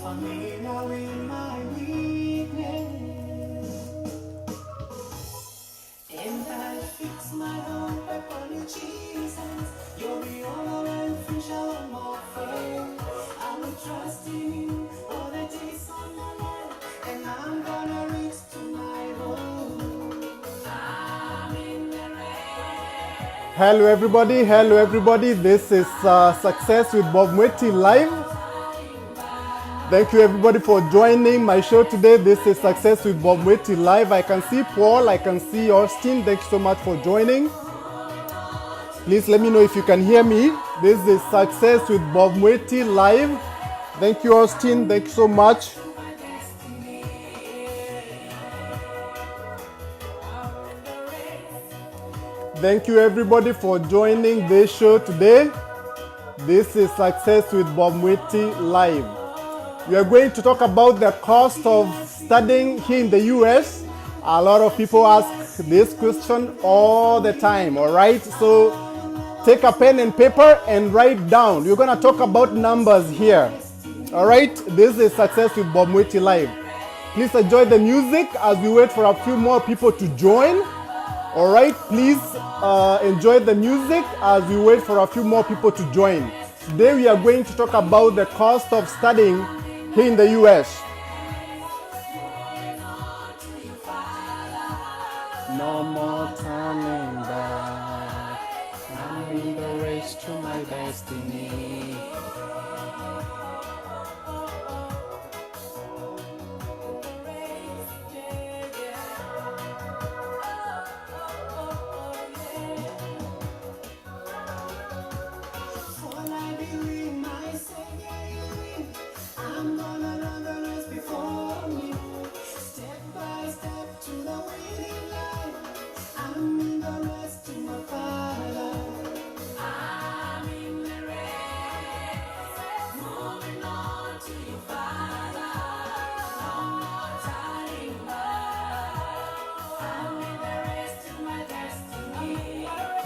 For me now in my weakness, and I fix my hope upon you, Jesus. You're the honor and future of my faith. I will trust in you all the days of my life, and I'm gonna reach to my home. I'm in the rain. Hello everybody, this is Success with Bob Mweti live. Thank you everybody for joining my show today. This is Success with Bob Mweti live. I can see Paul, I can see Austin. Thank you so much for joining. Please let me know if you can hear me. This is Success with Bob Mweti live. Thank you Austin, thank you so much. Thank you everybody for joining this show today. This is Success with Bob Mweti live. We are going to talk about the cost of studying here in the US. A lot of people ask this question all the time, all right? So take a pen and paper and write down. We're going to talk about numbers here, all right? This is Success with Bob Mweti live. Please enjoy the music as we wait for a few more people to join. All right, please enjoy the music as we wait for a few more people to join. Today we are going to talk about the cost of studying here in the US. No more turning back. I'm in the race to my destiny.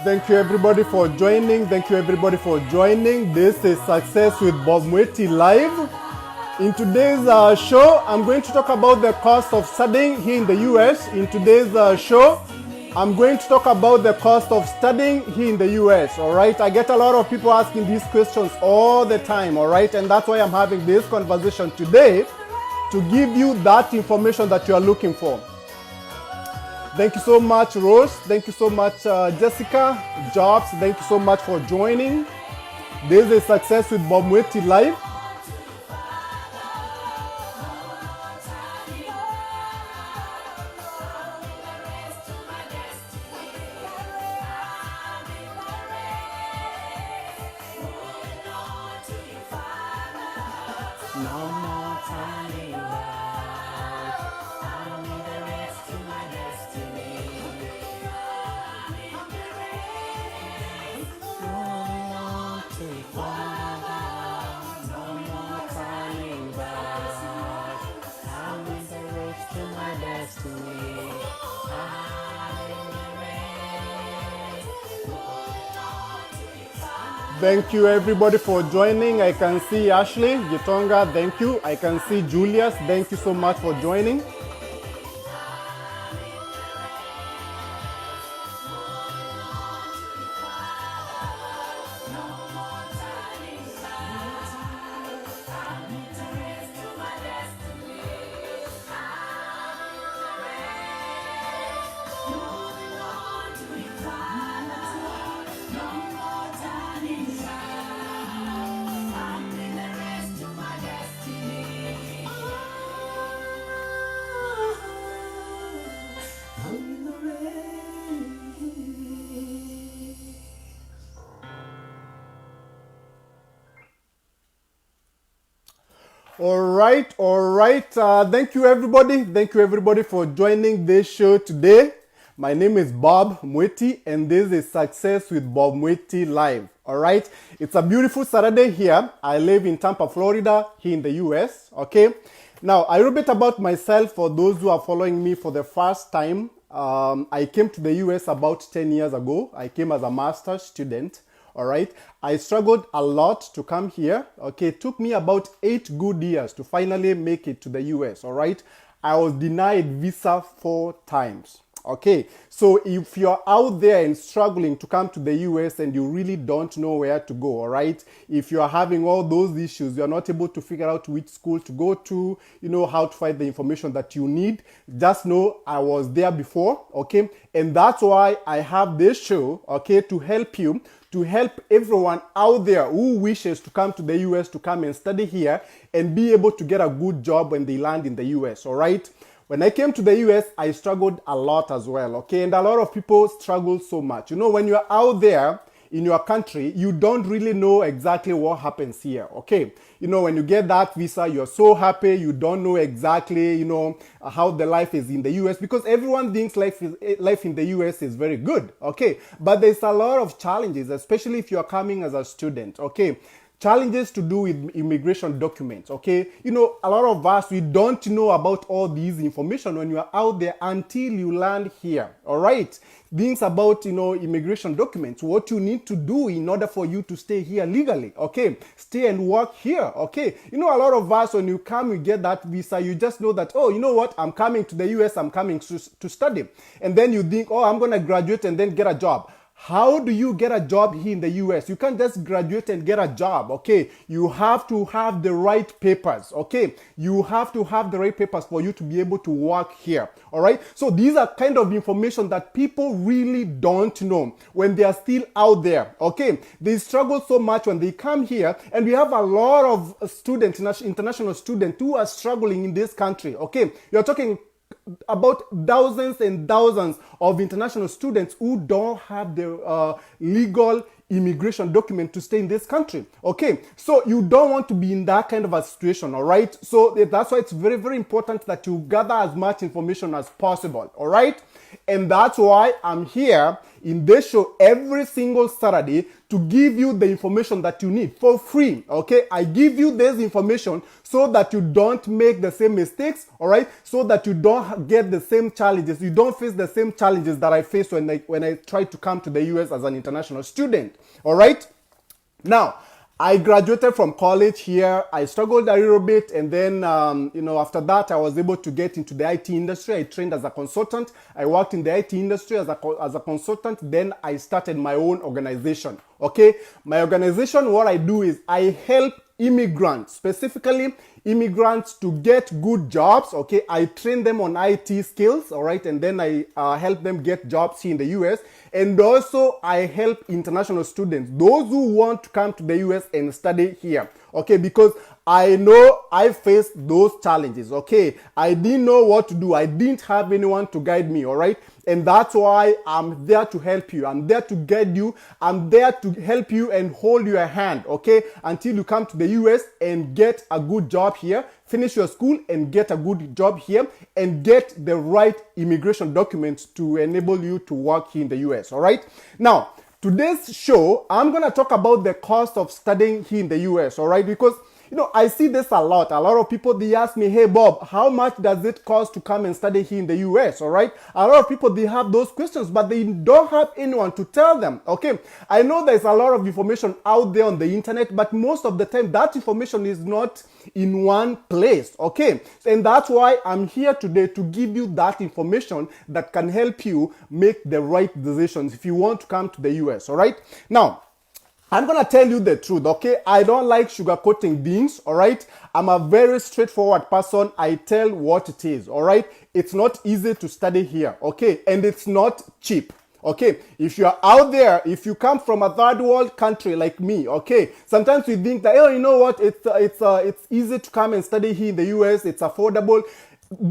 Thank you everybody for joining. Thank you everybody for joining. This is Success with Bob Mweti live. In today's show, I'm going to talk about the cost of studying here in the US. In today's show, I'm going to talk about the cost of studying here in the US, all right? I get a lot of people asking these questions all the time, all right? And that's why I'm having this conversation today to give you that information that you are looking for. Thank you so much, Rose. Thank you so much, Jessica, Jobs. Thank you so much for joining. This is Success with Bob Mweti live. Thank you everybody for joining. I can see Ashley, Gitonga, thank you. I can see Julius, thank you so much for joining. All right. Thank you everybody for joining this show today. My name is Bob Mweti and this is Success with Bob Mweti live. All right. It's a beautiful Saturday here. I live in Tampa, Florida, here in the US. Okay. Now, a little bit about myself for those who are following me for the first time. I came to the US about 10 years ago. I came as a master's student. All right. I struggled a lot to come here. Okay. It took me about 8 good years to finally make it to the US. All right. I was denied visa 4 times. Okay, so if you're out there and struggling to come to the US and you really don't know where to go, all right, if you're having all those issues, you're not able to figure out which school to go to, you know, how to find the information that you need, just know I was there before, okay, and that's why I have this show, okay, to help you, to help everyone out there who wishes to come to the US to come and study here and be able to get a good job when they land in the US, all right? When I came to the US, I struggled a lot as well, okay? And a lot of people struggle so much. You know, when you're out there in your country, you don't really know exactly what happens here, okay? You know, when you get that visa, you're so happy, you don't know exactly, you know, how the life is in the US because everyone thinks life in the US is very good, okay? But there's a lot of challenges, especially if you're coming as a student, okay? Challenges to do with immigration documents, okay? You know, a lot of us, we don't know about all these information when you are out there until you land here, all right? Things about, you know, immigration documents, what you need to do in order for you to stay here legally, okay? Stay and work here, okay? You know, a lot of us, when you come, you get that visa, you just know that, oh, you know what? I'm coming to the US, I'm coming to study. And then you think, oh, I'm going to graduate and then get a job. How do you get a job here in the US? You can't just graduate and get a job, okay? You have to have the right papers, okay? You have to have the right papers for you to be able to work here, all right? So these are kind of information that people really don't know when they are still out there, okay? They struggle so much when they come here, and we have a lot of students, international students who are struggling in this country, okay? You're talking about thousands and thousands of international students who don't have the legal immigration document to stay in this country, okay? So you don't want to be in that kind of a situation, all right? So that's why it's very, very important that you gather as much information as possible, all right? And that's why I'm here in this show every single Saturday to give you the information that you need for free, okay? I give you this information so that you don't make the same mistakes, all right? So that you don't get the same challenges, you don't face the same challenges that I faced when I tried to come to the US as an international student, all right? Now, I graduated from college here. I struggled a little bit, and then, you know, after that, I was able to get into the IT industry. I trained as a consultant. I worked in the IT industry as a consultant. Then I started my own organization, okay? My organization, what I do is I help immigrants, specifically immigrants, to get good jobs, okay? I train them on IT skills, all right? And then I help them get jobs here in the US. And also I help international students, those who want to come to the US and study here, okay? Because I know I faced those challenges, okay? I didn't know what to do. I didn't have anyone to guide me, all right? And that's why I'm there to help you. I'm there to guide you. I'm there to help you and hold your hand, okay? Until you come to the US and get a good job here, finish your school and get a good job here, and get the right immigration documents to enable you to work here in the US, all right? Now, today's show, I'm going to talk about the cost of studying here in the US, all right? Because you know, I see this a lot. A lot of people, they ask me, hey, Bob, how much does it cost to come and study here in the US, all right? A lot of people, they have those questions, but they don't have anyone to tell them, okay? I know there's a lot of information out there on the internet, but most of the time, that information is not in one place, okay? And that's why I'm here today to give you that information that can help you make the right decisions if you want to come to the US, all right? Now, I'm going to tell you the truth, okay? I don't like sugarcoating things, all right? I'm a very straightforward person. I tell what it is, all right? It's not easy to study here, okay? And it's not cheap, okay? If you're out there, if you come from a third world country like me, okay? Sometimes we think that, oh, you know what? It's easy to come and study here in the US. It's affordable.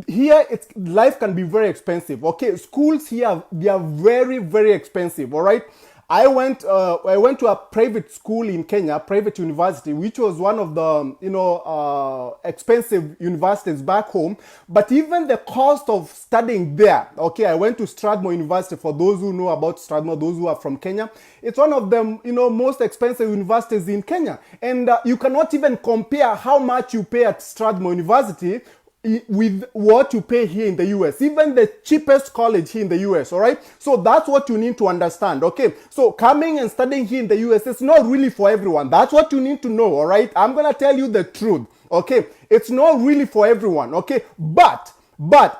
Here, life can be very expensive, okay? Schools here, they are very, very expensive, all right? I went to a private school in Kenya, private university, which was one of the, expensive universities back home. But even the cost of studying there, okay, I went to Strathmore University. For those who know about Strathmore, those who are from Kenya, it's one of the, most expensive universities in Kenya. And you cannot even compare how much you pay at Strathmore University with what you pay here in the US, even the cheapest college here in the US, all right? So that's what you need to understand, okay? So coming and studying here in the US is not really for everyone. That's what you need to know, all right? I'm gonna tell you the truth, okay? It's not really for everyone, okay? But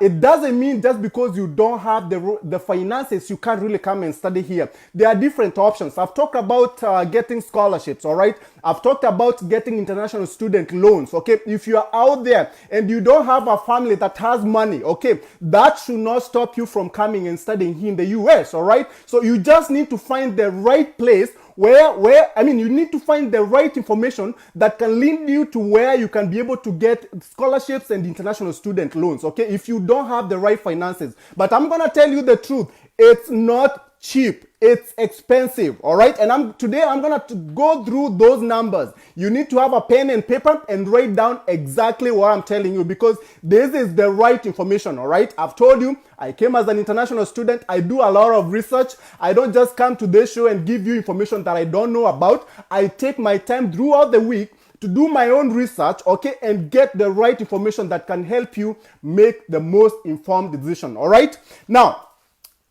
it doesn't mean just because you don't have the finances, you can't really come and study here. There are different options. I've talked about getting scholarships, all right? I've talked about getting international student loans, okay? If you are out there and you don't have a family that has money, okay, that should not stop you from coming and studying here in the US, all right? So you just need to find the right place you need to find the right information that can lead you to where you can be able to get scholarships and international student loans, okay, if you don't have the right finances. But I'm gonna tell you the truth, it's not cheap, it's expensive, all right? And today I'm gonna go through those numbers. You need to have a pen and paper and write down exactly what I'm telling you, because this is the right information, all right? I've told you, I came as an international student. I do a lot of research. I don't just come to this show and give you information that I don't know about. I take my time throughout the week to do my own research, okay, and get the right information that can help you make the most informed decision, all right? Now,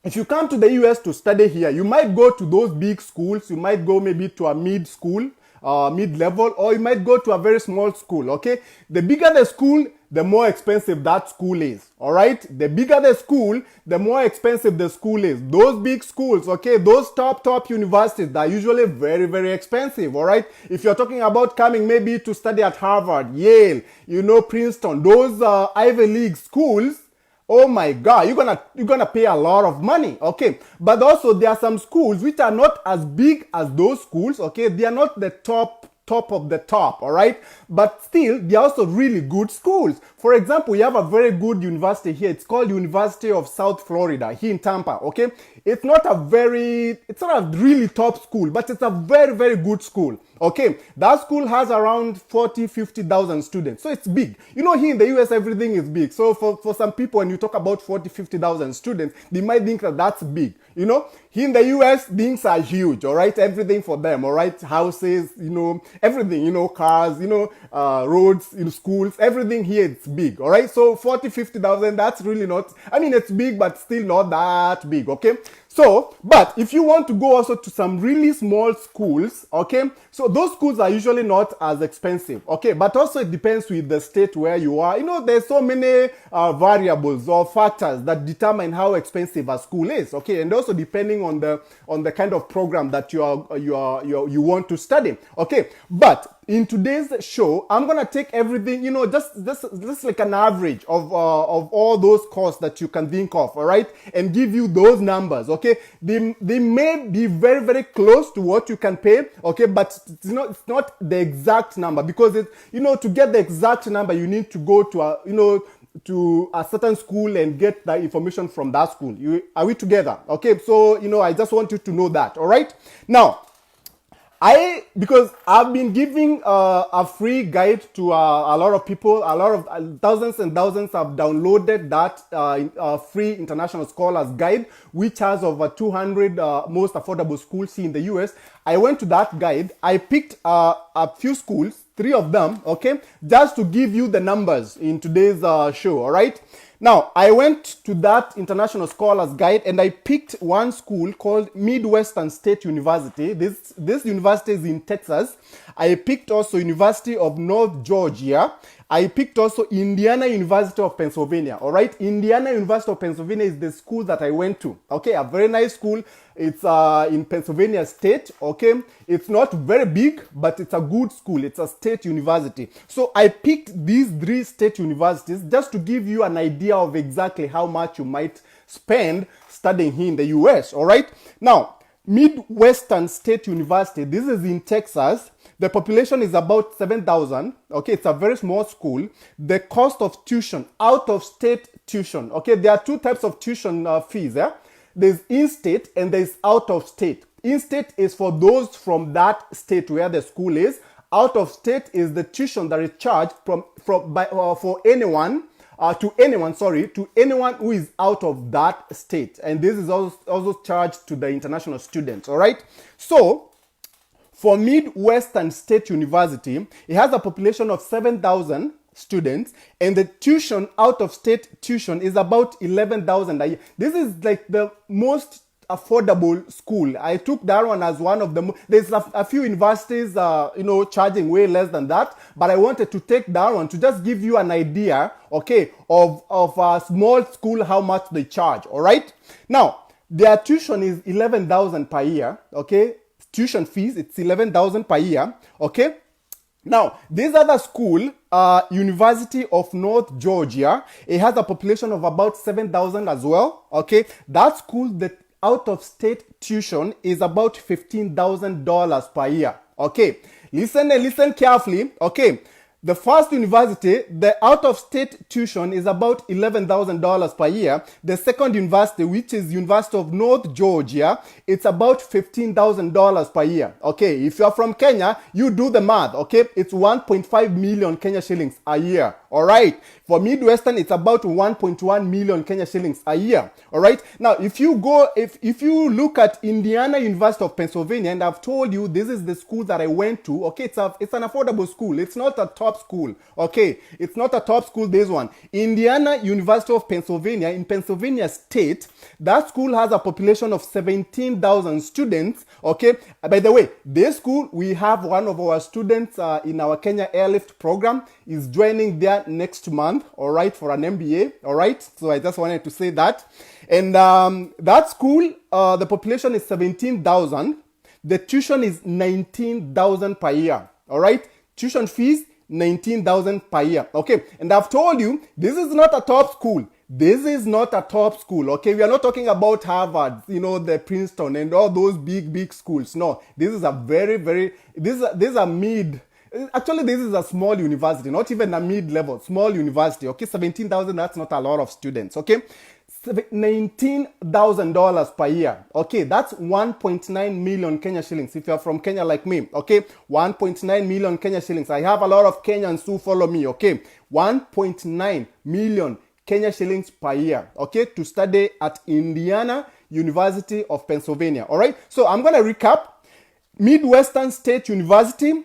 if you come to the US to study here, you might go to those big schools. You might go maybe to a mid-level, or you might go to a very small school, okay? The bigger the school, the more expensive that school is, all right? The bigger the school, the more expensive the school is. Those big schools, okay, those top universities, they're usually very, very expensive, all right? If you're talking about coming maybe to study at Harvard, Yale, Princeton, those Ivy League schools, oh my God, you're gonna pay a lot of money, okay? But also there are some schools which are not as big as those schools, okay? They are not the top of the top, all right? But still, they are also really good schools. For example, we have a very good university here. It's called University of South Florida here in Tampa, okay? It's not a really top school, but it's a very, very good school, okay? That school has around 50,000 students, so it's big. Here in the US, everything is big. So for some people, when you talk about 50,000 students, they might think that that's big. Here in the US, things are huge, all right? Everything for them, all right? Houses, everything, cars, roads, schools, everything here, it's big, all right? So 50,000, that's really not, it's big, but still not that big, okay? So, but if you want to go also to some really small schools, okay, so those schools are usually not as expensive, okay, but also it depends with the state where you are. There's so many variables or factors that determine how expensive a school is, okay, and also depending on the kind of program that you want to study, okay. But in today's show, I'm gonna take everything, just like an average of all those costs that you can think of, all right, and give you those numbers, okay. They may be very, very close to what you can pay, okay, but it's not the exact number, because to get the exact number, you need to go to a certain school and get the information from that school. Are we together? Okay, so I just want you to know that, all right. Now, because I've been giving a free guide to a lot of people, thousands and thousands have downloaded that free International Scholars Guide, which has over 200 most affordable schools here in the US. I went to that guide. I picked a few schools, 3 of them, okay, just to give you the numbers in today's show, all right? Now, I went to that International Scholars Guide and I picked one school called Midwestern State University. This university is in Texas. I picked also University of North Georgia. I picked also Indiana University of Pennsylvania, all right? Indiana University of Pennsylvania is the school that I went to, okay? A very nice school. It's in Pennsylvania State, okay? It's not very big, but it's a good school. It's a state university. So I picked these 3 state universities just to give you an idea of exactly how much you might spend studying here in the US, all right? Now, Midwestern State University, this is in Texas. The population is about 7,000. Okay, it's a very small school. The cost of tuition, out-of-state tuition. Okay, there are 2 types of tuition fees. There's in-state and there's out-of-state. In-state is for those from that state where the school is. Out-of-state is the tuition that is charged for anyone. To anyone who is out of that state. And this is also charged to the international students, all right? So, for Midwestern State University, it has a population of 7,000, students, and the tuition, out of state tuition, is about 11,000 a year. This is like the most affordable school. I took that one as one of the there's a few universities charging way less than that, but I wanted to take that one to just give you an idea, okay, of a small school, how much they charge. All right, now their tuition is 11,000 per year, okay, tuition fees, it's 11,000 per year, okay. Now, this other school, University of North Georgia, it has a population of about 7,000 as well, okay. That school, the out-of-state tuition is about $15,000 per year, okay. Listen carefully, okay. The first university, the out-of-state tuition is about $11,000 per year. The second university, which is University of North Georgia, it's about $15,000 per year. Okay, if you're from Kenya, you do the math, okay? It's 1.5 million Kenya shillings a year, all right? For Midwestern, it's about 1.1 million Kenya shillings a year, all right? Now, if you look at Indiana University of Pennsylvania, and I've told you this is the school that I went to, okay, it's an affordable school. It's not a top school, okay? It's not a top school, this one. Indiana University of Pennsylvania, in Pennsylvania State, that school has a population of 17,000 students, okay? By the way, this school, we have one of our students in our Kenya Airlift program is joining there next month, all right, for an MBA, all right? So I just wanted to say that. And that school, the population is 17,000. The tuition is 19,000 per year, all right? Tuition fees, 19,000 per year, okay? And I've told you, this is not a top school. This is not a top school, okay? We are not talking about Harvard, the Princeton and all those big schools. No, this is a this is a mid. Actually, this is a small university, not even a mid-level, small university, okay? 17,000, that's not a lot of students, okay? $19,000 per year, okay? That's 1.9 million Kenya shillings if you're from Kenya like me, okay? 1.9 million Kenya shillings. I have a lot of Kenyans who follow me, okay? 1.9 million Kenya shillings per year, okay? To study at Indiana University of Pennsylvania, all right? So I'm going to recap. Midwestern State University,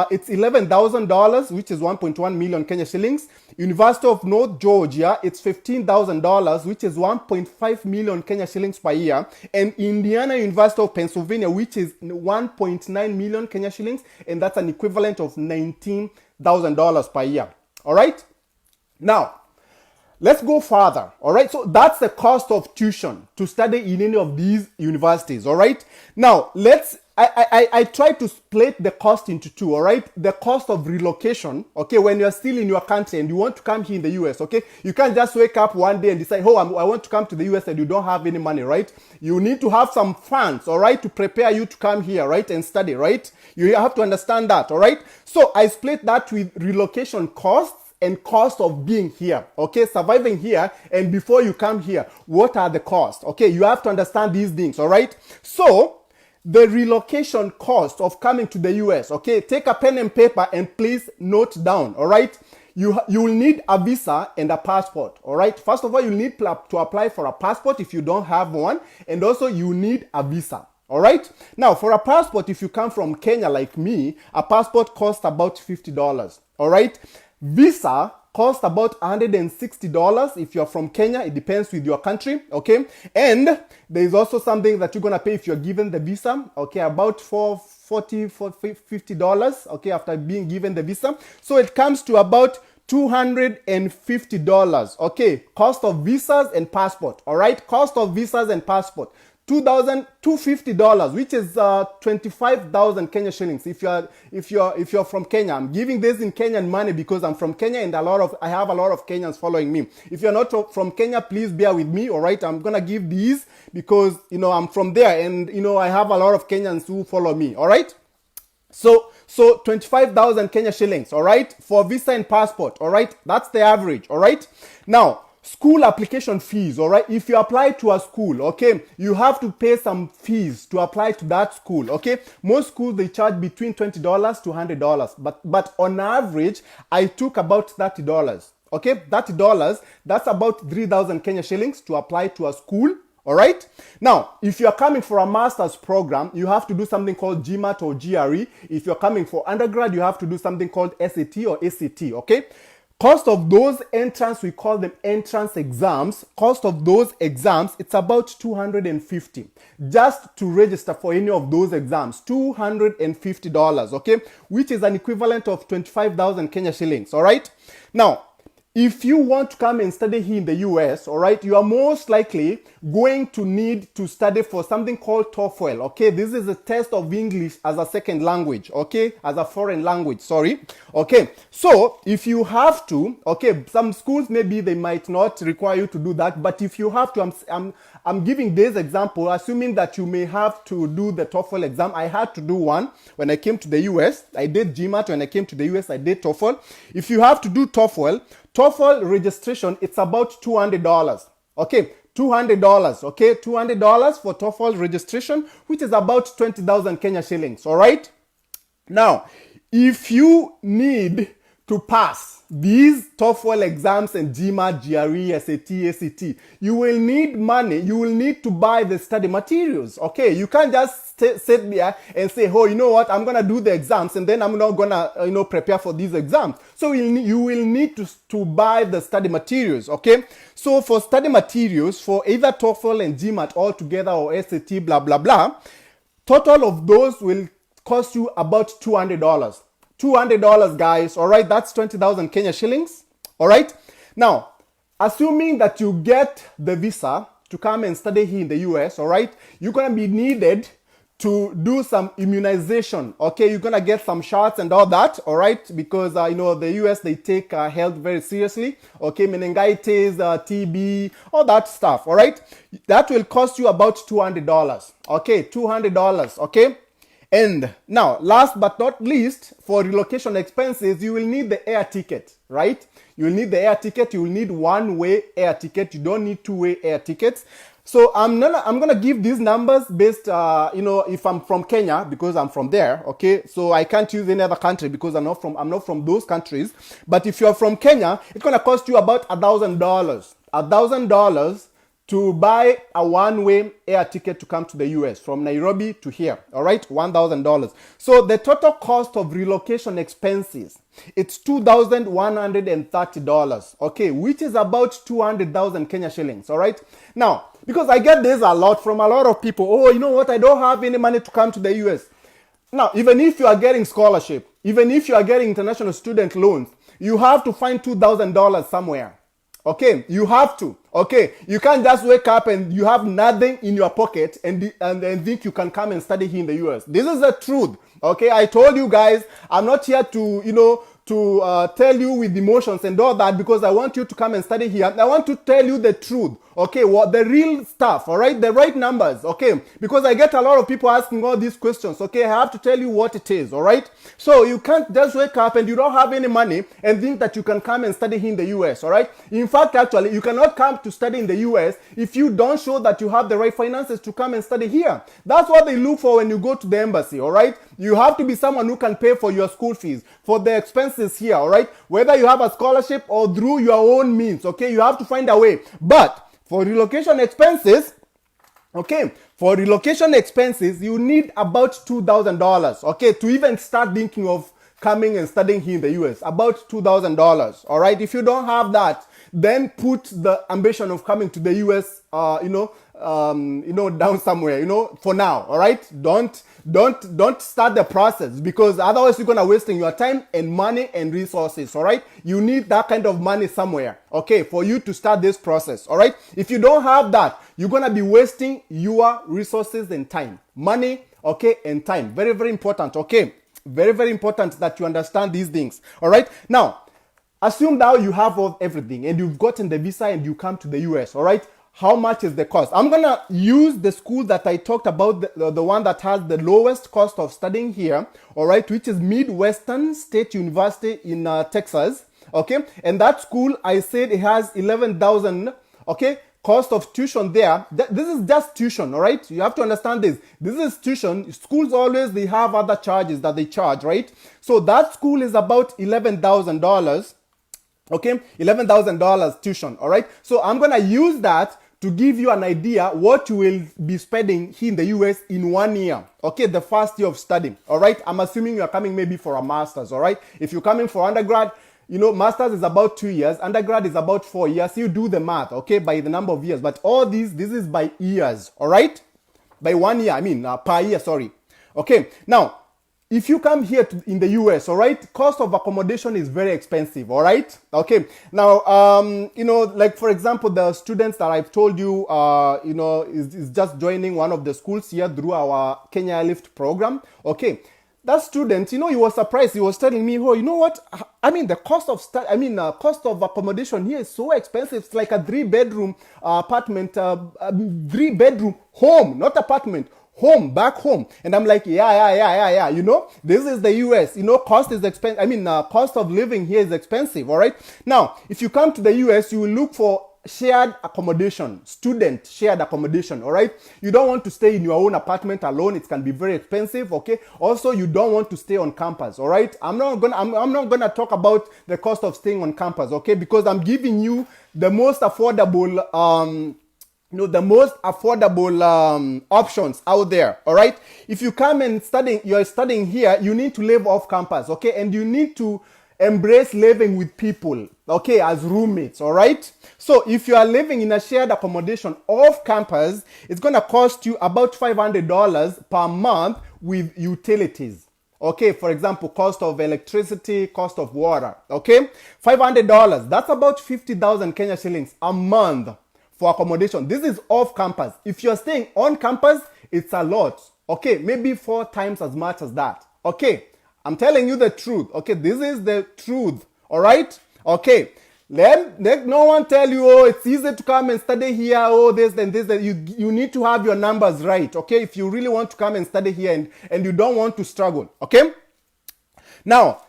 it's $11,000, which is 1.1 million Kenya shillings. University of North Georgia, it's $15,000, which is 1.5 million Kenya shillings per year. And Indiana University of Pennsylvania, which is 1.9 million Kenya shillings, and that's an equivalent of $19,000 per year. All right? Now, let's go further, all right? So that's the cost of tuition to study in any of these universities, all right? Now, I try to split the cost into two, all right? The cost of relocation, okay, when you're still in your country and you want to come here in the US, okay? You can't just wake up one day and decide, oh, I want to come to the US and you don't have any money, right? You need to have some funds, all right, to prepare you to come here, right, and study, right? You have to understand that, all right? So I split that with relocation costs and cost of being here, okay, surviving here, and before you come here, what are the costs, okay? You have to understand these things, all right? So the relocation cost of coming to the US, okay, take a pen and paper and please note down, all right? You will need a visa and a passport, all right? First of all, you need to apply for a passport if you don't have one, and also you need a visa. All right. Now, for a passport, if you come from Kenya like me, a passport costs about $50. All right. Visa costs about $160 if you're from Kenya. It depends with your country, okay? And there is also something that you're going to pay if you're given the visa, okay? About $50, okay, after being given the visa. So it comes to about $250, okay? Cost of visas and passport, all right? Cost of visas and passport. $250, which is 25,000 Kenya shillings. If you're from Kenya, I'm giving this in Kenyan money because I'm from Kenya and I have a lot of Kenyans following me. If you're not from Kenya, please bear with me. All right, I'm gonna give these because I'm from there and I have a lot of Kenyans who follow me. All right, so 25,000 Kenya shillings. All right, for visa and passport. All right, that's the average. All right, now. School application fees, all right? If you apply to a school, okay, you have to pay some fees to apply to that school, okay? Most schools, they charge between $20 to $100, but on average, I took about $30, okay? $30, that's about 3,000 Kenya shillings to apply to a school, all right? Now, if you're coming for a master's program, you have to do something called GMAT or GRE. If you're coming for undergrad, you have to do something called SAT or ACT, okay? Cost of those entrance, we call them entrance exams. Cost of those exams, it's about $250 just to register for any of those exams. $250, okay, which is an equivalent of 25,000 Kenya shillings. All right. Now, if you want to come and study here in the US, all right, you are most likely going to need to study for something called TOEFL, okay? This is a test of English as a second language, okay? As a foreign language, sorry. Okay, so if you have to, okay, some schools maybe they might not require you to do that, but if you have to, I'm giving this example, assuming that you may have to do the TOEFL exam. I had to do one when I came to the US. I did GMAT when I came to the US. I did TOEFL. If you have to do TOEFL registration, it's about $200. Okay, $200. Okay, $200 for TOEFL registration, which is about 20,000 Kenya shillings. All right. Now, if you need to pass these TOEFL exams and GMAT, GRE, SAT, ACT, you will need money. You will need to buy the study materials. Okay, you can't just sit there and say, oh, you know what, I'm gonna do the exams and then I'm not gonna, prepare for these exams. So you will need to buy the study materials. Okay, so for study materials for either TOEFL and GMAT all together or SAT, blah blah blah, total of those will cost you about $200. $200, guys. All right, that's 20,000 Kenya shillings. All right. Now, assuming that you get the visa to come and study here in the US, all right, you're gonna be needed to do some immunization. Okay, you're gonna get some shots and all that. All right, because the US, they take health very seriously. Okay, meningitis, TB, all that stuff. All right, that will cost you about $200. Okay, $200. Okay. And now, last but not least, for relocation expenses, you will need the air ticket, right? You will need the air ticket. You will need one-way air ticket. You don't need two-way air tickets. So I'm gonna give these numbers based, if I'm from Kenya because I'm from there, okay. So I can't use any other country because I'm not from those countries. But if you're from Kenya, it's gonna cost you about $1,000. $1,000 to buy a one-way air ticket to come to the US from Nairobi to here. All right, $1,000. So the total cost of relocation expenses, it's $2,130. Okay, which is about 200,000 Kenya shillings. All right. Now, because I get this a lot from a lot of people. Oh, you know what? I don't have any money to come to the US. Now, even if you are getting scholarship, even if you are getting international student loans, you have to find $2,000 somewhere. Okay, you have to. Okay, you can't just wake up and you have nothing in your pocket and think you can come and study here in the US. This is the truth. Okay, I told you guys, I'm not here to, tell you with emotions and all that because I want you to come and study here. I want to tell you the truth. Okay, what the real stuff, all right? The right numbers, okay? Because I get a lot of people asking all these questions, okay? I have to tell you what it is, all right? So you can't just wake up and you don't have any money and think that you can come and study here in the US, all right? In fact, actually, you cannot come to study in the US if you don't show that you have the right finances to come and study here. That's what they look for when you go to the embassy, all right? You have to be someone who can pay for your school fees, for the expenses here, all right? Whether you have a scholarship or through your own means, okay? You have to find a way. But for relocation expenses, okay, you need about $2,000, okay, to even start thinking of coming and studying here in the US. About $2,000, all right? If you don't have that, then put the ambition of coming to the US, down somewhere, for now, all right? Don't start the process because otherwise you're going to wasting your time and money and resources, all right? You need that kind of money somewhere, okay, for you to start this process, all right? If you don't have that, you're going to be wasting your resources and time, money, okay, and time. Very, very important, okay? Very, very important that you understand these things, all right? Now, assume now you have everything and you've gotten the visa and you come to the US, all right? How much is the cost? I'm going to use the school that I talked about, the one that has the lowest cost of studying here, all right, which is Midwestern State University in Texas, okay? And that school, I said it has 11,000, okay, cost of tuition there. This is just tuition, all right? You have to understand this. This is tuition. Schools always, they have other charges that they charge, right? So that school is about $11,000, okay? $11,000 tuition, all right? So I'm going to use that to give you an idea what you will be spending here in the US in 1 year. Okay, the first year of studying. All right, I'm assuming you're coming maybe for a master's. All right, if you're coming for undergrad, master's is about 2 years, undergrad is about 4 years. You do the math, okay, by the number of years. But all this is by years, all right? By 1 year, per year, sorry. Okay, now, if you come here in the US, all right, cost of accommodation is very expensive, all right? Okay, now, like for example, the students that I've told you, is just joining one of the schools here through our Kenya Lift program, okay? That student, he was surprised. He was telling me, oh, you know what? The cost of cost of accommodation here is so expensive. It's like a 3-bedroom apartment, 3-bedroom home, not apartment, home, back home. And I'm like, yeah. This is the US. Cost is expensive. Cost of living here is expensive. All right. Now, if you come to the US, you will look for shared accommodation, student shared accommodation, all right? You don't want to stay in your own apartment alone. It can be very expensive, okay? Also, you don't want to stay on campus, all right? I'm not gonna talk about the cost of staying on campus, okay? Because I'm giving you the most affordable options out there, all right? If you come and you're studying here, you need to live off campus, okay? And you need to embrace living with people, okay, as roommates, all right? So if you are living in a shared accommodation off campus, it's going to cost you about $500 per month with utilities, okay? For example, cost of electricity, cost of water, okay? $500, that's about 50,000 Kenya shillings a month for accommodation. This is off campus. If you're staying on campus, it's a lot, okay? Maybe 4 times as much as that, okay? I'm telling you the truth, okay? This is the truth, all right? Okay, let no one tell you, oh, it's easy to come and study here, oh, this and this. You need to have your numbers right, okay? If you really want to come and study here and you don't want to struggle, okay? Now,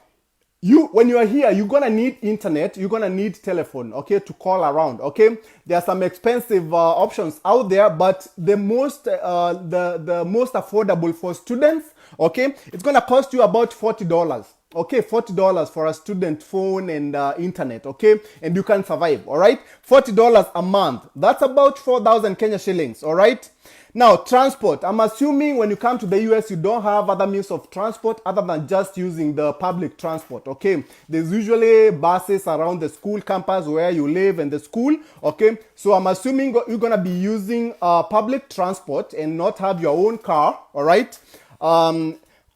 when you are here, you're going to need internet, you're going to need telephone, okay, to call around, okay? There are some expensive options out there, but the most affordable for students, okay, it's going to cost you about $40. Okay, $40 for a student phone and internet, okay? And you can survive, all right? $40 a month. That's about 4,000 Kenya shillings, all right? Now, transport. I'm assuming when you come to the US, you don't have other means of transport other than just using the public transport, okay? There's usually buses around the school campus where you live and the school, okay? So I'm assuming you're going to be using public transport and not have your own car, all right?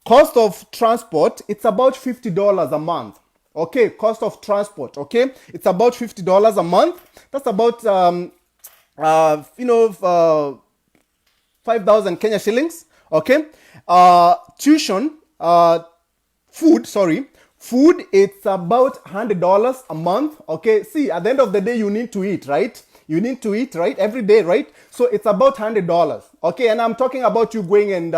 Cost of transport, it's about $50 a month. Okay, cost of transport, okay? It's about $50 a month. That's about, 5,000 Kenya shillings, okay? Tuition, food, it's about $100 a month, okay? See, at the end of the day, you need to eat, right? You need to eat, right? Every day, right? So it's about $100, okay? And I'm talking about you going and,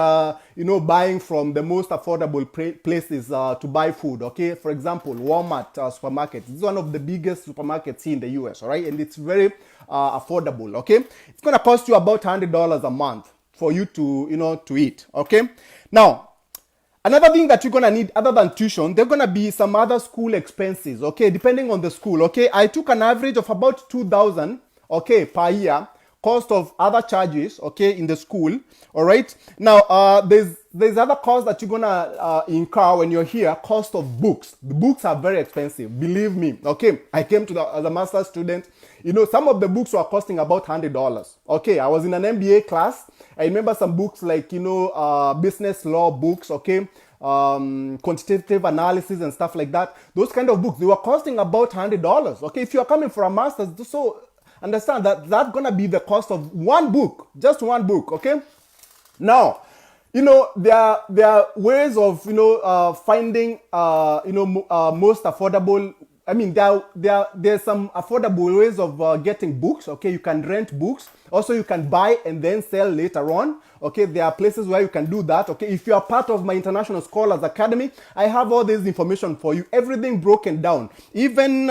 buying from the most affordable places to buy food, okay? For example, Walmart supermarket. It's one of the biggest supermarkets here in the US, all right? And it's very affordable, okay? It's going to cost you about $100 a month for you to, to eat, okay? Now, another thing that you're going to need other than tuition, there are going to be some other school expenses, okay, depending on the school, okay? I took an average of about 2,000, okay, per year, cost of other charges, okay, in the school, all right? Now, there's other costs that you're going to incur when you're here, cost of books. The books are very expensive, believe me, okay? I came to as a master's student, some of the books were costing about $100, okay? I was in an MBA class. I remember some books like, business law books, okay? Quantitative analysis and stuff like that. Those kind of books, they were costing about $100, okay? If you're coming for a master's, so understand that that's going to be the cost of one book, just one book, okay? Now, there are ways of, finding, most affordable. There's some affordable ways of getting books, okay? You can rent books. Also, you can buy and then sell later on, okay? There are places where you can do that, okay? If you are part of my International Scholars Academy, I have all this information for you, everything broken down. Even,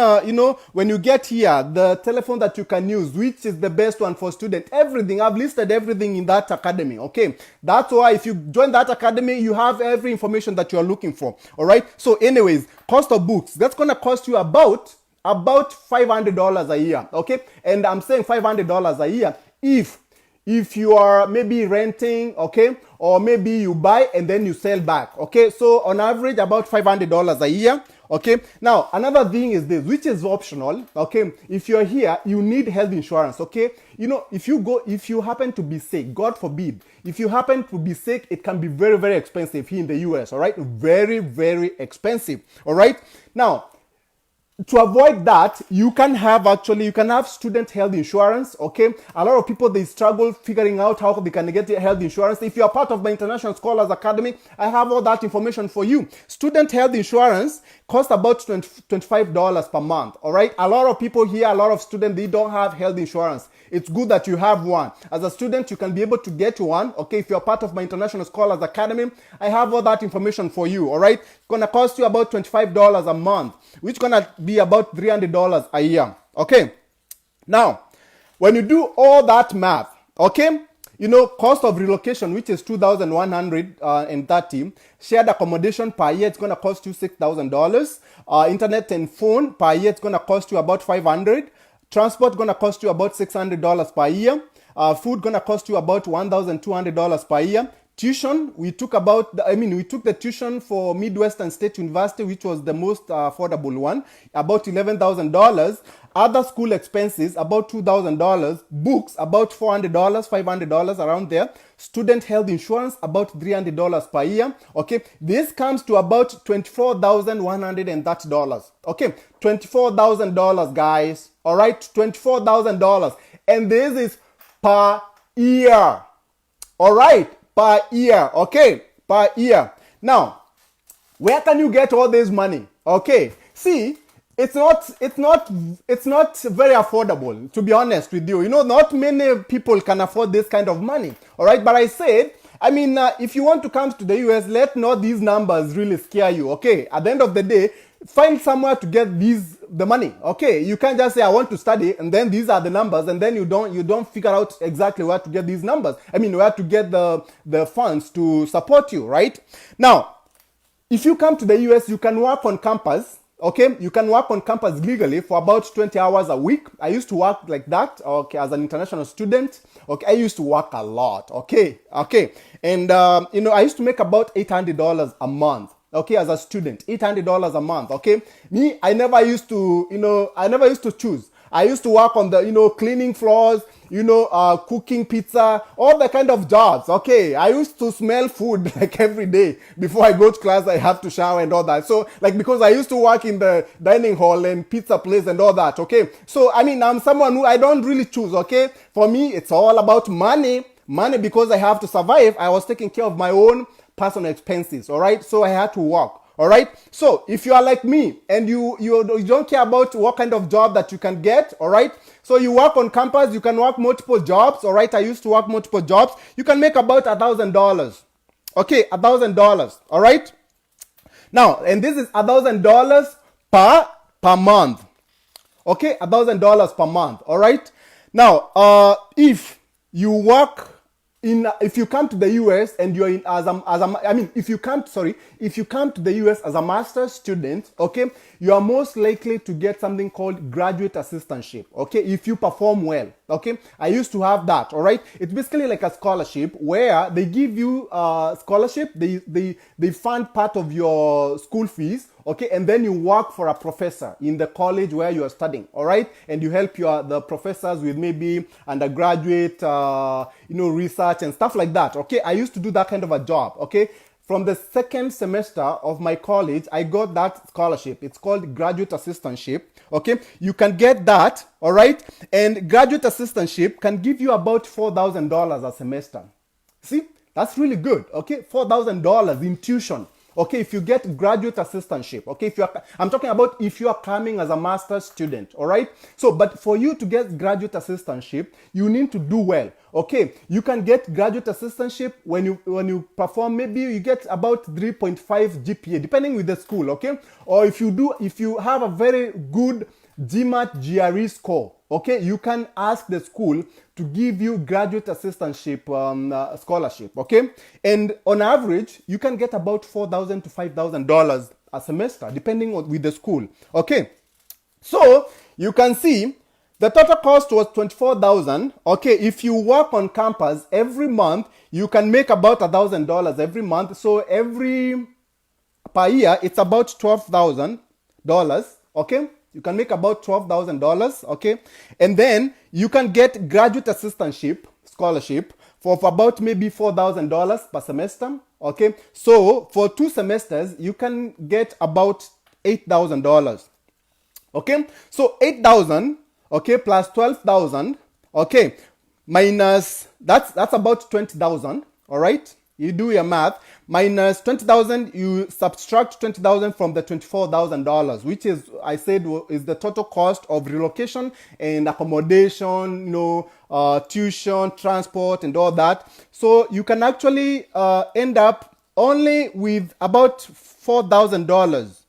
when you get here, the telephone that you can use, which is the best one for students, everything, I've listed everything in that academy, okay? That's why if you join that academy, you have every information that you are looking for, all right? So anyways, cost of books, that's going to cost you about $500 a year, okay? And I'm saying $500 a year if if you are maybe renting, okay, or maybe you buy and then you sell back, okay. So on average about $500 a year, okay. Now another thing is this, which is optional, okay. If you're here, you need health insurance, okay. You know, if you happen to be sick, God forbid, if you happen to be sick, it can be very, very expensive here in the US, all right. Very, very expensive, all right. Now, to avoid that, you can have student health insurance, okay. A lot of people, they struggle figuring out how they can get health insurance. If you are part of my International Scholars Academy, I have all that information for you. Student health insurance costs about $25 per month, all right. A lot of people here, a lot of students, they don't have health insurance. It's good that you have one. As a student, you can be able to get one, okay. If you're part of my International Scholars Academy, I have all that information for you, all right. It's gonna cost you about $25 a month, which is gonna be about $300 a year, okay. Now, when you do all that math, okay, you know, cost of relocation, which is $2,130, shared accommodation per year, it's gonna cost you $6,000. Internet and phone per year, it's gonna cost you about $500. Transport gonna cost you about $600 per year. Food gonna cost you about $1,200 per year. Tuition, we took the tuition for Midwestern State University, which was the most affordable one, about $11,000. Other school expenses, about $2,000. Books, about $400, $500, around there. Student health insurance, about $300 per year. Okay, this comes to about $24,130. Okay, $24,000, guys. All right, $24,000, and this is per year. All right, per year. Okay, per year. Now, where can you get all this money? Okay, see, it's not very affordable, to be honest with you. You know, not many people can afford this kind of money. All right, but I said, if you want to come to the US, let not these numbers really scare you. Okay, at the end of the day, find somewhere to get the money. Okay, you can't just say I want to study and then these are the numbers, and then you don't figure out exactly where to get these numbers. Where to get the funds to support you, right? Now, if you come to the US, you can work on campus. Okay, you can work on campus legally for about 20 hours a week. I used to work like that, okay, as an international student. Okay, I used to work a lot. Okay, and I used to make about $800 a month. Okay, as a student, $800 a month. Okay, me, I never used to choose. I used to work on the, cleaning floors, cooking pizza, all the kind of jobs. Okay, I used to smell food like every day. Before I go to class, I have to shower and all that. So, because I used to work in the dining hall and pizza place and all that. Okay, so I'm someone who I don't really choose. Okay, for me, it's all about money, because I have to survive. I was taking care of my own personal expenses. All right, so I had to work. All right, so if you are like me and you don't care about what kind of job that you can get, all right, so you work on campus, you can work multiple jobs. All right, I used to work multiple jobs. You can make about $1,000. Okay, $1,000. All right, now, and this is $1,000 per month. Okay, $1,000 per month. All right, now if you come to the US and you're if you come to the US as a master's student, okay, you are most likely to get something called graduate assistantship. Okay, if you perform well. Okay, I used to have that. All right, it's basically like a scholarship where they give you a scholarship. They fund part of your school fees. Okay, and then you work for a professor in the college where you are studying. All right, and you help the professors with maybe undergraduate, research and stuff like that. Okay, I used to do that kind of a job. Okay, from the second semester of my college, I got that scholarship. It's called graduate assistantship. Okay, you can get that. All right, and graduate assistantship can give you about $4,000 a semester. See, that's really good. Okay, $4,000 in tuition. Okay, if you get graduate assistantship, okay, I'm talking about if you are coming as a master's student, all right? So, but for you to get graduate assistantship, you need to do well, okay? You can get graduate assistantship when you perform, maybe you get about 3.5 GPA, depending with the school, okay? Or if you have a very good GMAT GRE score, okay, you can ask the school to give you graduate assistantship scholarship, okay? And on average, you can get about $4,000 to $5,000 a semester, depending with the school, okay? So you can see The total cost was 24,000. Okay, if you work on campus every month, you can make about $1,000 every month. So per year, it's about $12,000. Okay, you can make about $12,000. Okay, and then you can get graduate assistantship scholarship for about maybe $4,000 per semester. Okay, so for 2 semesters, you can get about $8,000. Okay, so 8,000, okay, plus 12,000, okay, minus, that's about 20,000, all right? You do your math, minus 20,000, you subtract 20,000 from the $24,000, which is, I said, is the total cost of relocation and accommodation, tuition, transport, and all that. So you can actually end up only with about $4,000.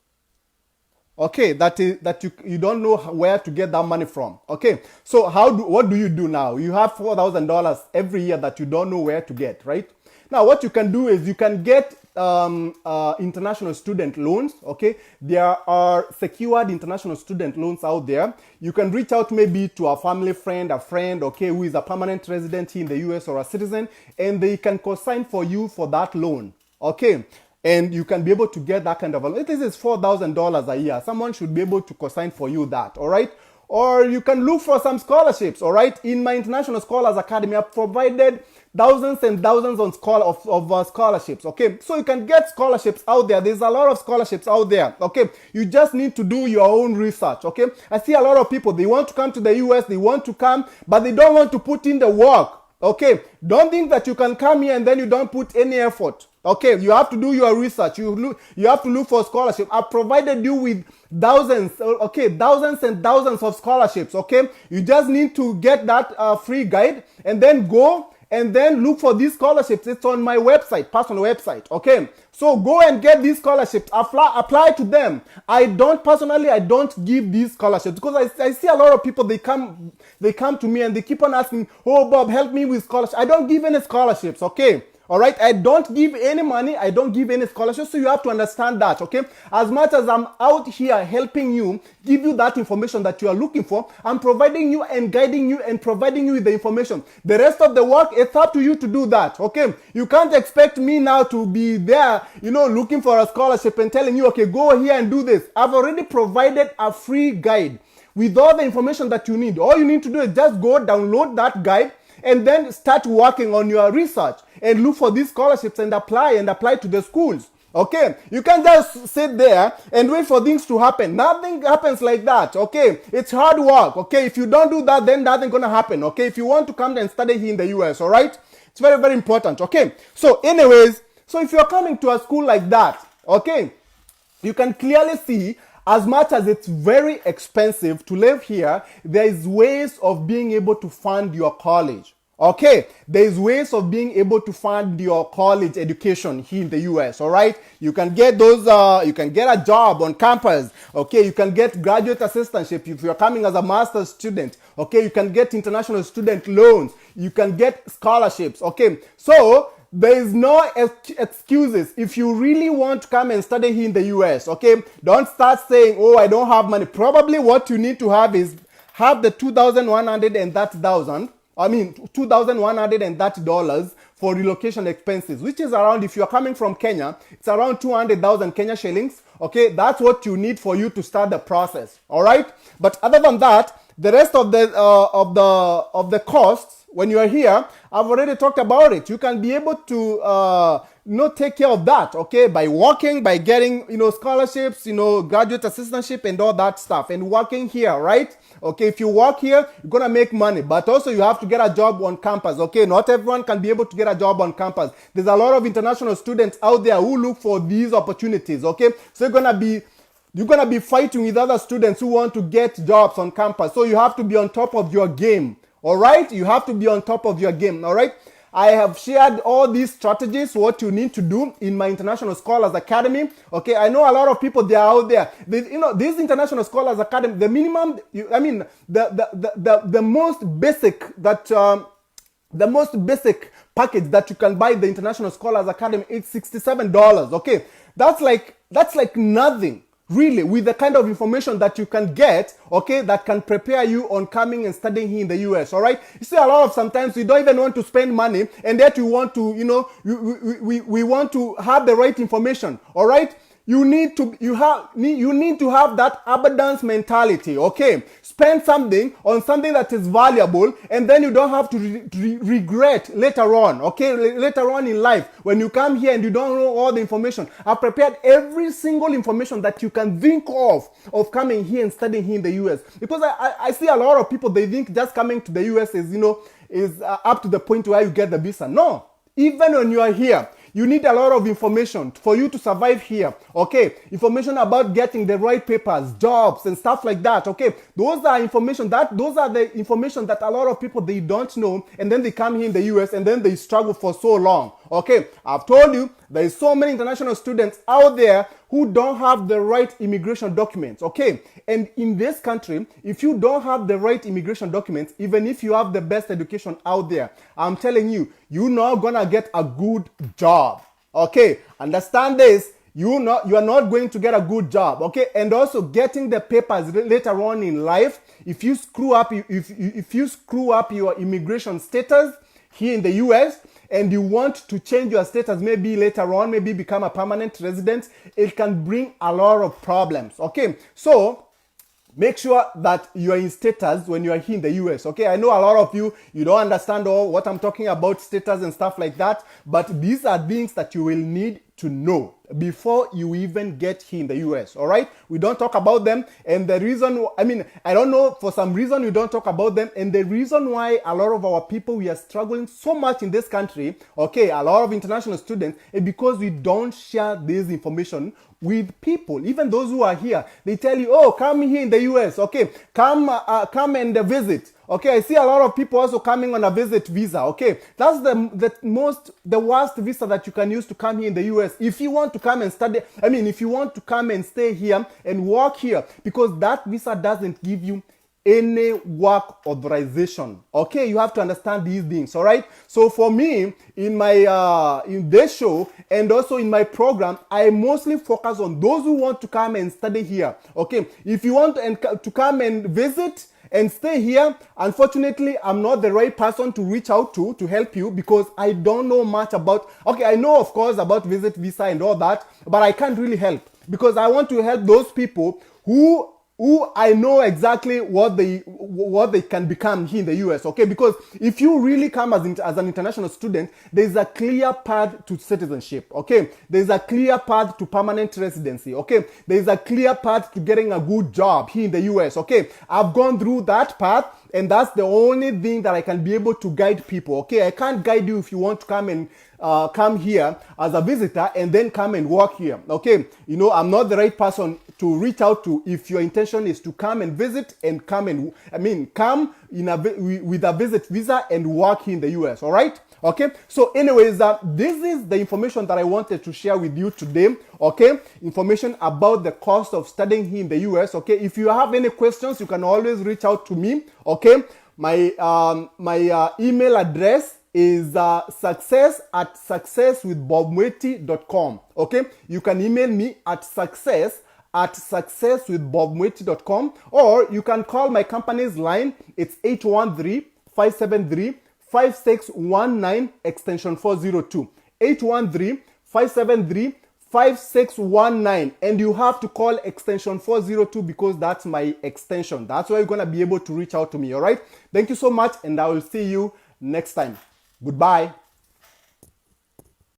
Okay, that you don't know where to get that money from. Okay, so what do you do now? You have $4,000 every year that you don't know where to get, right? Now, what you can do is you can get international student loans. Okay, there are secured international student loans out there. You can reach out maybe to a family friend, okay, who is a permanent resident here in the US or a citizen, and they can co-sign for you for that loan. Okay. And you can be able to get that kind of a loan. This is $4,000 a year. Someone should be able to co-sign for you that, all right? Or you can look for some scholarships, all right? In my International Scholars Academy, I've provided thousands and thousands of scholarships, okay? So you can get scholarships out there. There's a lot of scholarships out there, okay? You just need to do your own research, okay? I see a lot of people, they want to come to the US, they want to come, but they don't want to put in the work, okay? Don't think that you can come here and then you don't put any effort. Okay, you have to do your research. You have to look for scholarship. I've provided you with thousands and thousands of scholarships. Okay, you just need to get that free guide and then go and then look for these scholarships. It's on my website, personal website. Okay, so go and get these scholarships. Apply to them. I don't give these scholarships because I see a lot of people. They come to me and they keep on asking, "Oh, Bob, help me with scholarships." I don't give any scholarships. Okay. All right, I don't give any money, I don't give any scholarship, so you have to understand that, okay? As much as I'm out here helping you, give you that information that you are looking for, I'm providing you and guiding you and providing you with the information. The rest of the work, it's up to you to do that, okay? You can't expect me now to be there, looking for a scholarship and telling you, okay, go here and do this. I've already provided a free guide with all the information that you need. All you need to do is just go download that guide and then start working on your research and look for these scholarships and apply to the schools. Okay, you can't just sit there and wait for things to happen. Nothing happens like that. Okay, it's hard work. Okay, if you don't do that, then nothing's gonna happen. Okay, if you want to come and study here in the US, all right, it's very, very important. Okay, so anyways, so if you're coming to a school like that, okay, you can clearly see, as much as it's very expensive to live here, there is ways of being able to fund your college. Okay, there's ways of being able to fund your college education here in the US, all right? You can get those, you can get a job on campus, okay? You can get graduate assistantship if you're coming as a master's student, okay? You can get international student loans, you can get scholarships, okay? So, there is no excuses. If you really want to come and study here in the US, okay? Don't start saying, oh, I don't have money. Probably what you need to have is have the $2,130 for relocation expenses, which is around, if you're coming from Kenya, it's around 200,000 Kenya shillings. Okay, that's what you need for you to start the process. All right, but other than that, the rest of the costs when you are here, I've already talked about it. You can be able to take care of that, okay, by working, by getting scholarships, graduate assistantship and all that stuff, and working here, right? Okay, if you work here, you're gonna make money, but also you have to get a job on campus. Okay, not everyone can be able to get a job on campus. There's a lot of international students out there who look for these opportunities. Okay, so you're gonna be fighting with other students who want to get jobs on campus. So you have to be on top of your game. All right, you have to be on top of your game. All right, I have shared all these strategies, what you need to do in my International Scholars Academy. Okay, I know a lot of people, they are out there. This International Scholars Academy, the minimum, the most basic package that you can buy the International Scholars Academy is $67. Okay, that's like nothing. really, with the kind of information that you can get, okay, that can prepare you on coming and studying here in the US, all right? You see, a lot of sometimes we don't even want to spend money, and yet you want to, we want to have the right information, all right? You need to have that abundance mentality, okay? Spend something on something that is valuable, and then you don't have to regret later on, okay? Later on in life, when you come here and you don't know all the information. I've prepared every single information that you can think of coming here and studying here in the US. Because I see a lot of people, they think just coming to the US is up to the point where you get the visa. No, even when you are here, you need a lot of information for you to survive here, okay? Information about getting the right papers, jobs, and stuff like that, okay? Those are the information that a lot of people, they don't know, and then they come here in the US, and then they struggle for so long, okay? I've told you, there is so many international students out there who don't have the right immigration documents, okay? And in this country, if you don't have the right immigration documents, even if you have the best education out there, I'm telling you, you're not gonna get a good job, okay? Understand this. You are not going to get a good job, okay? And also getting the papers later on in life, if you screw up your immigration status here in the US, and you want to change your status maybe later on, maybe become a permanent resident, it can bring a lot of problems, okay? So make sure that you are in status when you are here in the US, okay? I know a lot of you don't understand all what I'm talking about, status and stuff like that, but these are things that you will need to know before you even get here in the US, all right? We don't talk about them, and the reason, I don't know, for some reason we don't talk about them, and the reason why a lot of our people, we are struggling so much in this country, okay, a lot of international students, is because we don't share this information with people. Even those who are here, they tell you, oh, come here in the US, okay, come and visit. Okay, I see a lot of people also coming on a visit visa, okay? That's the worst visa that you can use to come here in the US. If you want to come and study, if you want to come and stay here and work here, because that visa doesn't give you any work authorization, okay? You have to understand these things, all right? So for me, in my in this show and also in my program, I mostly focus on those who want to come and study here, okay? If you want to come and visit and stay here, unfortunately, I'm not the right person to reach out to help you, because I don't know much about, okay, I know of course about visit visa and all that, but I can't really help, because I want to help those people who I know exactly what they can become here in the US, okay? Because if you really come as an international student, there's a clear path to citizenship, okay? There's a clear path to permanent residency, okay? There's a clear path to getting a good job here in the US, okay? I've gone through that path, and that's the only thing that I can be able to guide people, okay? I can't guide you if you want to come and come here as a visitor and then come and work here, okay? I'm not the right person to reach out to if your intention is to come and visit and come with a visit visa and work here in the US, all right? Okay, so anyways, this is the information that I wanted to share with you today, okay? Information about the cost of studying here in the US, okay? If you have any questions, you can always reach out to me, okay? My email address is success@successwithbobmweti.com, okay? You can email me at success@successwithbobmweti.com, or you can call my company's line. It's 813-573-5619 extension 402. 813-573-5619, and you have to call extension 402 because that's my extension. That's why you're going to be able to reach out to me, all right? Thank you so much, and I will see you next time. Goodbye.